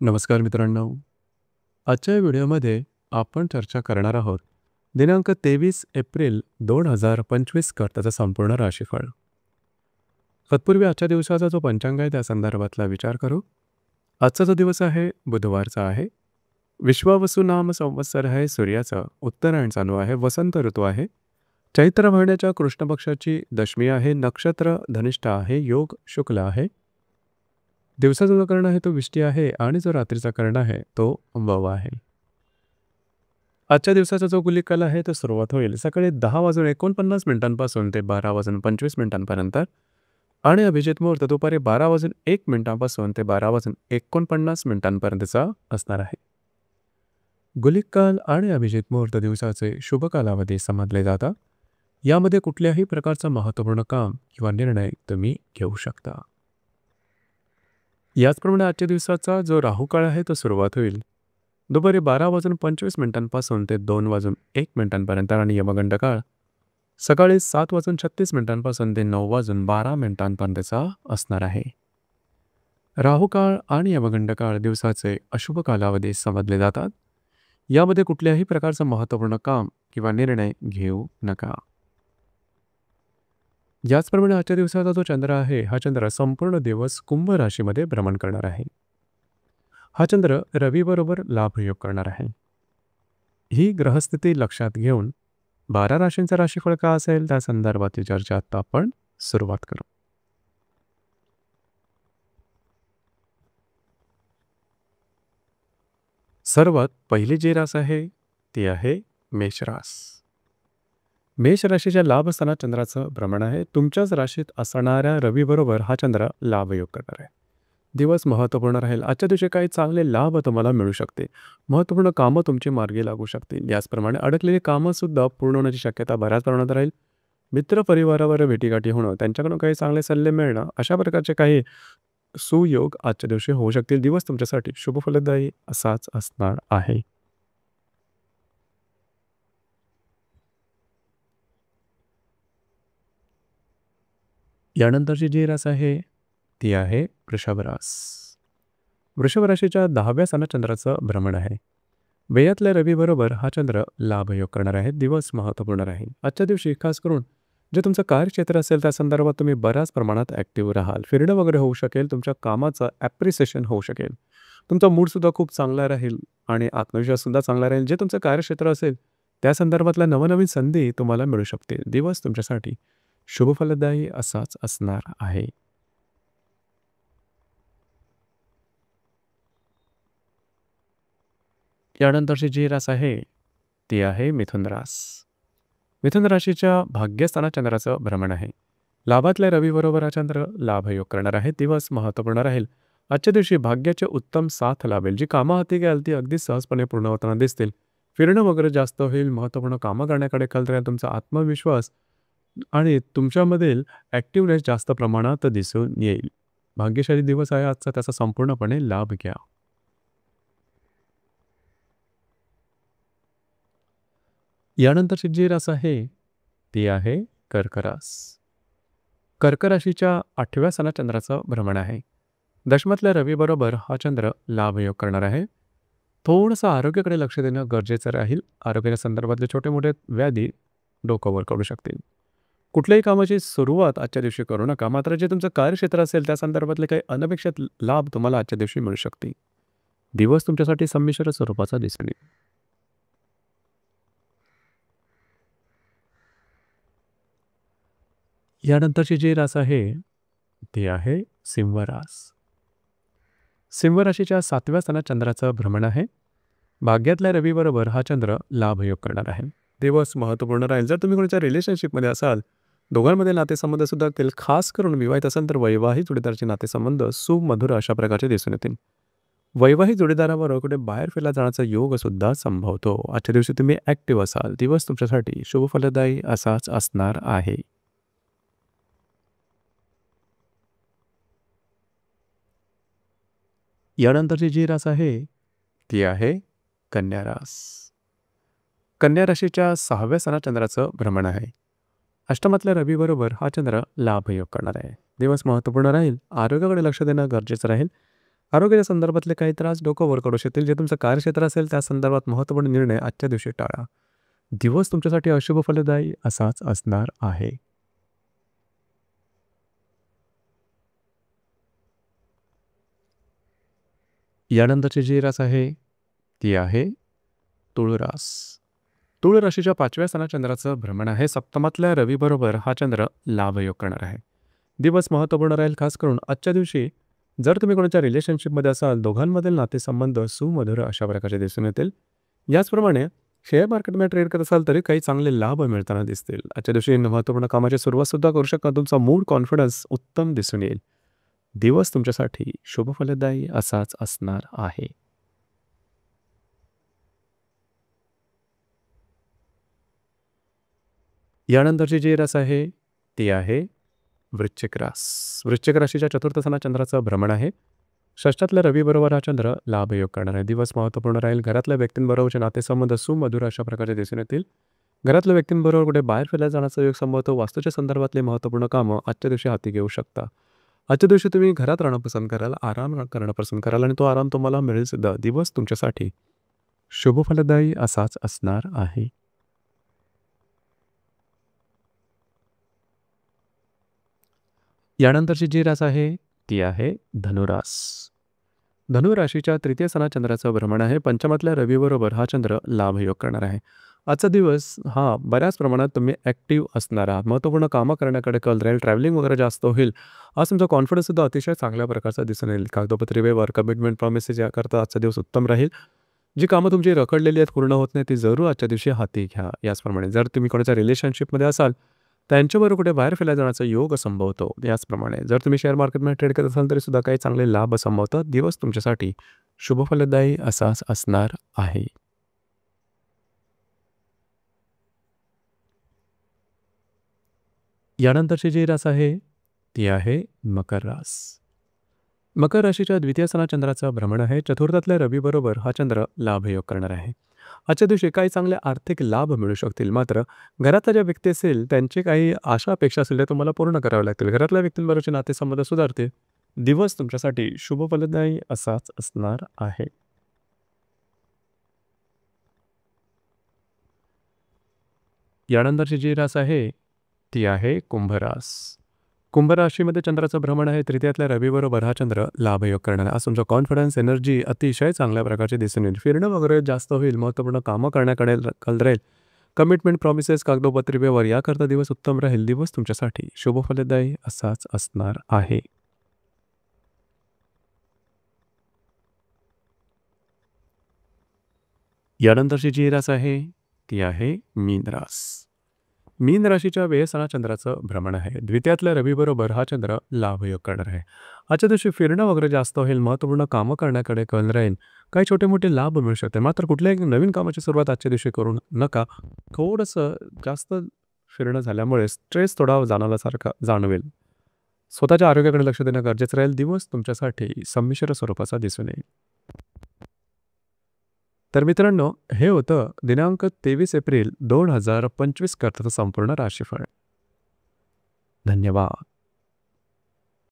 नमस्कार मित्रांनो. आजच्या या व्हिडिओमध्ये आपण चर्चा करणार आहोत दिनांक 23 एप्रिल 2025 करताचा संपूर्ण राशीफळ. तत्पूर्वी आजच्या दिवसाचा जो पंचांग आहे त्या संदर्भातला विचार करू. आजचा जो दिवस आहे बुधवारचा आहे. विश्वावसु नाम संवत्सर आहे. सूर्याचा उत्तरायण चालू आहे. वसंत ऋतू आहे. चैत्र महिन्याच्या कृष्ण पक्षाची दशमी आहे. नक्षत्र धनिष्ठ आहे. योग शुक्ल आहे. दिवसाचा जो कर्ण आहे तो विष्टी आहे आणि जो रात्रीचा कर्ण आहे तो वव आहे. आजच्या दिवसाचा जो गुलिक काल आहे तो सुरुवात होईल सकाळी 10:49 ते 12:25 आणि अभिजित मुहूर्त दुपारी 12:01 ते 12:49 असणार आहे. गुलिक काल आणि अभिजित मुहूर्त दिवसाचे शुभ कालावधी समजले जातात. यामध्ये कुठल्याही प्रकारचा महत्त्वपूर्ण काम किंवा निर्णय तुम्ही घेऊ शकता. याचप्रमाणे आजच्या दिवसाचा जो राहुकाळ आहे तो सुरुवात होईल दुपारी 12:25 ते 2:01 आणि यमगंड काळ सकाळी 7:36 ते 9:12 असणार आहे. राहुकाळ आणि यमगंड काळ दिवसाचे अशुभ कालावधी समजले जातात. यामध्ये कुठल्याही प्रकारचं महत्त्वपूर्ण काम किंवा निर्णय घेऊ नका. याचप्रमाणे आजच्या दिवसाचा जो चंद्र आहे हा चंद्र संपूर्ण दिवस कुंभ राशीमध्ये भ्रमण करणार आहे. हा चंद्र रवी बरोबर लाभयोग करणार आहे. ही ग्रहस्थिती लक्षात घेऊन 12 राशींचा राशीफळ का असेल त्या संदर्भातील चर्चा आता आपण सुरुवात करू. सर्वात पहिली जी रास आहे ती आहे मेषरास. मेष राशीच्या लाभ स्थानात चंद्राचं भ्रमण आहे. तुमच्याच राशीत असणाऱ्या रवी बरोबर हा चंद्र लाभयोग करणार आहे. दिवस महत्त्वपूर्ण राहील. आजच्या दिवशी काही चांगले लाभ तुम्हाला मिळू शकते. महत्त्वपूर्ण कामं तुमची मार्गी लागू शकतील. याचप्रमाणे अडकलेली कामं सुद्धा पूर्ण होण्याची शक्यता बऱ्याच प्रमाणात राहील. मित्र परिवारावर भेटीगाठी होणं, त्यांच्याकडून काही चांगले सल्ले मिळणं, अशा प्रकारचे काही सुयोग आजच्या दिवशी होऊ शकतील. दिवस तुमच्यासाठी शुभ फलदायी असाच असणार आहे. यानंतरची जी रास आहे ती आहे वृषभ रास. वृषभ राशीच्या 10व्या स्थानात चंद्राचं भ्रमण आहे. व्ययातल्या रवी बरोबर हा चंद्र लाभयोग करणार आहे. दिवस महत्त्वपूर्ण राहील. आजच्या दिवशी खास करून जे तुमचं कार्यक्षेत्र असेल त्या संदर्भात तुम्ही बऱ्याच प्रमाणात ॲक्टिव्ह राहाल. फिरणं वगैरे होऊ शकेल. तुमच्या कामाचं ॲप्रिसिएशन होऊ शकेल. तुमचा मूडसुद्धा खूप चांगला राहील आणि आत्मविश्वाससुद्धा चांगला राहील. जे तुमचं कार्यक्षेत्र असेल त्या संदर्भातल्या नवनवीन संधी तुम्हाला मिळू शकतील. दिवस तुमच्यासाठी शुभ फलदायी असाच असणार आहे. यानंतरची जी रास आहे ती आहे मिथुन रास. मिथुन राशीच्या भाग्यस्थानात चंद्राचं भ्रमण आहे. लाभातल्या रवी बरोबर हा चंद्र लाभयोग करणार आहे. दिवस महत्त्वपूर्ण राहील. आजच्या दिवशी भाग्याचे उत्तम साथ लाभेल. जी कामं हाती घ्याल ती अगदी सहजपणे पूर्ण होताना दिसतील. फिरणं वगैरे जास्त होईल. महत्त्वपूर्ण कामं करण्याकडे कल राहील. तुमचा आत्मविश्वास आणि तुमच्यामधील ॲक्टिव्हनेस जास्त प्रमाणात दिसून येईल. भाग्यशाली दिवस आहे आजचा. त्याचा संपूर्णपणे लाभ घ्या. यानंतरची जी रास आहे ती आहे कर्क रास. कर्क राशीच्या 8व्या स्थानात चंद्राचं भ्रमण आहे. दशमातल्या रवी बरोबर हा चंद्र लाभयोग करणार आहे. थोडंसं आरोग्याकडे लक्ष देणं गरजेचं राहील. आरोग्याच्या संदर्भातले छोटे मोठे व्याधी डोकं वर करू शकतील. कुठल्याही कामाची सुरुवात आजच्या दिवशी करू नका. मात्र जे तुमचं कार्यक्षेत्र असेल त्या संदर्भातले काही अनपेक्षित लाभ तुम्हाला आजच्या दिवशी मिळू शकतील. दिवस तुमच्यासाठी संमिश्र स्वरूपाचा दिसून येईल. यानंतरची जी रास आहे ती आहे सिंह रास. सिंह राशीच्या 7व्या स्थानात चंद्राचं भ्रमण आहे. भाग्यातल्या रवी बरोबर हा चंद्र लाभयोग करणार आहे. दिवस महत्त्वपूर्ण राहील. जर तुम्ही कोणाच्या रिलेशनशिपमध्ये असाल, दोघांमध्ये नातेसंबंध सुद्धा असतील, खास करून विवाहित असाल तर वैवाहिक जोडीदाराचे नातेसंबंध सुमधुर अशा प्रकारचे दिसून येतील. वैवाहिक जोडीदारावर कुठे बाहेर फिरला जाण्याचा योग सुद्धा संभवतो. आजच्या दिवशी तुम्ही ॲक्टिव्ह असाल. दिवस तुमच्यासाठी शुभ फलदायी असाच असणार आहे. यानंतरची जी रास आहे ती आहे कन्या रास. कन्या राशीच्या 6व्या स्थानात चंद्राचं भ्रमण आहे. अष्टमातल्या रवी बरोबर हा चंद्र लाभयोग करणार आहे. दिवस महत्त्वपूर्ण राहील. आरोग्याकडे लक्ष देणं गरजेचं राहील. आरोग्याच्या संदर्भातले काही त्रास डोकं वर करू शकतील. जे तुमचं कार्यक्षेत्र असेल त्या संदर्भात महत्त्वपूर्ण निर्णय आजच्या दिवशी टाळा. दिवस तुमच्यासाठी अशुभ फलदायी असाच असणार आहे. यानंतरची जी रास आहे ती आहे तुळ रास. तुळ राशीच्या 5व्या स्थानात चंद्राचं भ्रमण आहे. सप्तमातल्या रवीबरोबर हा चंद्र लाभयोग करणार आहे. दिवस महत्त्वपूर्ण राहील. खास करून आजच्या दिवशी जर तुम्ही कोणाच्या रिलेशनशिपमध्ये असाल, दोघांमधील नातेसंबंध सुमधुर अशा प्रकारचे दिसून येतील. याचप्रमाणे शेअर मार्केटमध्ये ट्रेड करत असाल तरी काही चांगले लाभ मिळताना दिसतील. आजच्या दिवशी महत्त्वपूर्ण कामाची सुरुवातसुद्धा करू शकता. तुमचा मूड कॉन्फिडन्स उत्तम दिसून येईल. दिवस तुमच्यासाठी शुभ फलदायी असाच असणार आहे. यानंतरची जी रास आहे ती आहे वृश्चिक रास. वृश्चिक राशीच्या चतुर्थ स्थानात चंद्राचं भ्रमण आहे. षष्ठातल्या रवीबरोबर हा चंद्र लाभयोग करणार आहे. दिवस महत्त्वपूर्ण राहील. घरातल्या व्यक्तींबरोबरचे नातेसंबंध सुमधुर अशा प्रकारे दिसून येतील. घरातल्या व्यक्तींबरोबर कुठे बाहेर फिरायला जाण्याचा योग संभवतो. वास्तूच्या संदर्भातले महत्त्वपूर्ण कामं आजच्या दिवशी हाती घेऊ शकता. आजच्या दिवशी तुम्ही घरात राहणं पसंत कराल, आराम करणं पसंत कराल आणि तो आराम तुम्हाला मिळेल सुद्धा. दिवस तुमच्यासाठी शुभ फलदायी असाच असणार आहे. यानंतरची जी रास आहे ती आहे धनुरास. धनुराशीच्या तृतीय स्थानात चंद्राचं भ्रमण आहे. पंचमातल्या रवीबरोबर हा चंद्र लाभयोग करणार आहे. आजचा दिवस हा बऱ्याच प्रमाणात तुम्ही ॲक्टिव्ह असणार आहात. महत्त्वपूर्ण कामं करण्याकडे कल राहील. ट्रॅव्हलिंग वगैरे जास्त होईल. आज तुमचा कॉन्फिडन्ससुद्धा अतिशय चांगल्या प्रकारचा दिसून येईल. कागदोपत्री व्यवहार, कमिटमेंट, प्रॉमिसेस याकरता आजचा दिवस उत्तम राहील. जी कामं तुमची रखडलेली आहेत, पूर्ण होत नाही, ती जरूर आजच्या दिवशी हाती घ्या. याचप्रमाणे जर तुम्ही कोणाच्या रिलेशनशिपमध्ये असाल, त्यांच्याबरोबर कुठे बाहेर फिरायला जाण्याचा योग संभवतो. याचप्रमाणे जर तुम्ही शेअर मार्केटमध्ये ट्रेड करत असाल तरी सुद्धा काही चांगले लाभ संभवतात. दिवस तुमच्यासाठी शुभ फलदायी असाच असणार आहे. यानंतरची जी रास आहे ती आहे मकर रास. मकर राशीच्या द्वितीय स्थानात चंद्राचं भ्रमण आहे. चतुर्थातल्या रवीबरोबर हा चंद्र लाभयोग करणार आहे. आजच्या दिवशी काही चांगले आर्थिक लाभ मिळू शकतील. मात्र घरातल्या ज्या व्यक्ती असेल त्यांची काही आशा अपेक्षा असेल त्या तुम्हाला पूर्ण कराव्या लागतील. घरातल्या व्यक्तींबरोबरचे नातेसंबंध सुधारतील. दिवस तुमच्यासाठी शुभ फलदायी असाच असणार आहे. यानंतरची जी रास आहे ती आहे कुंभरास. कुंभ राशीमध्ये चंद्राचं भ्रमण आहे. तृतीयातल्या रवीबरोबर हा चंद्र लाभयोग करणार आहे. आज तुमचा कॉन्फिडन्स, एनर्जी अतिशय चांगल्या प्रकारचे दिसून येईल. फिरणं वगैरे जास्त होईल. महत्त्वपूर्ण कामं करण्याकडे कल राहील. कमिटमेंट, प्रॉमिसेस, कागदोपत्री व्यवहार याकरता दिवस उत्तम राहील. दिवस तुमच्यासाठी शुभ फलदायी असाच असणार आहे. यानंतरची जी रास आहे ती आहे मीन रास. मीन राशीच्या व्ययस्थानात चंद्राचं भ्रमण आहे. द्वितीयातल्या रवीबरोबर हा चंद्र लाभयोग करणार आहे. आजच्या दिवशी फिरणं वगैरे जास्त होईल. महत्त्वपूर्ण कामं करण्याकडे कल राहील. काही छोटे मोठे लाभ मिळू शकते. मात्र कुठल्याही नवीन कामाची सुरुवात आजच्या दिवशी करू नका. थोडंसं जास्त फिरणं झाल्यामुळे स्ट्रेस थोडा जाणवल्यासारखा जाणवेल. स्वतःच्या आरोग्याकडे लक्ष देणं गरजेचं राहील. दिवस तुमच्यासाठी संमिश्र स्वरूपाचा दिसून येईल. तर मित्रांनो, हे होतं दिनांक 23 एप्रिल 2025 करताचं संपूर्ण राशीफळ. धन्यवाद.